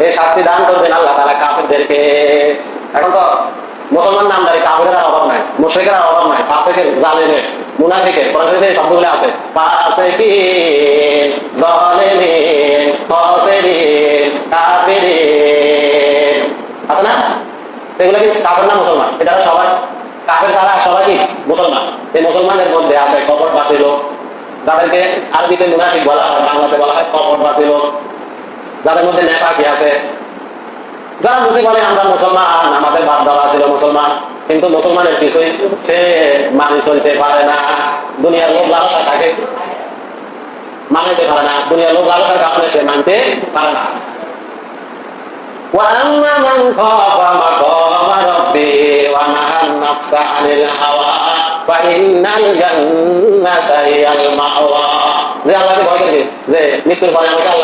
এই শাস্তি দান করবেন আল্লাহ তাআলা কাফেরদেরকে। এখন তো মুসলমান নামদারি কাফেরের অভাব নাই, মুশরিকের অভাব নাই, ফাসিকের, জালেমের, মুনাফিকের, কোরআনে শব্দগুলো আছে, ফাসিকিন, জালিমিন, ফাসিকিন, কাফিরিন, আছে না? এগুলো কি কাফের না মুসলমান? এটা সবাই কাফের, তারা সবাই কি মুসলমান। এই মুসলমানের মধ্যে আছে কপটবাসী লোক, যাদেরকে আরবিতে মুনাফিক বলা হয়, বাংলাতে বলা হয় কপটবাসী লোক, যাদের মধ্যে নেফাকি আছে, যারা যদি বলে আমরা মুসলমান, আমাদের বাপ দাদা ছিল মুসলমান, কিন্তু মুসলমানের কিছুই সে মানি চলতে পারে না, দুনিয়ার লোক লালসা তাকে মানতে পারে না, দুনিয়ার লোক লালসার কারণে সে মানতে পারে না। وَأَمَّا مَنْ خَافَ مَقَامَ رَبِّهِ وَنَهَى النَّفْسَ عَنِ الْهَوَى فَإِنَّ الْجَنَّةَ هِيَ الْمَأْوَى। যে আল্লাহকে ভয় করে, যে মৃত্যুর পরে আমাকে আল্লাহ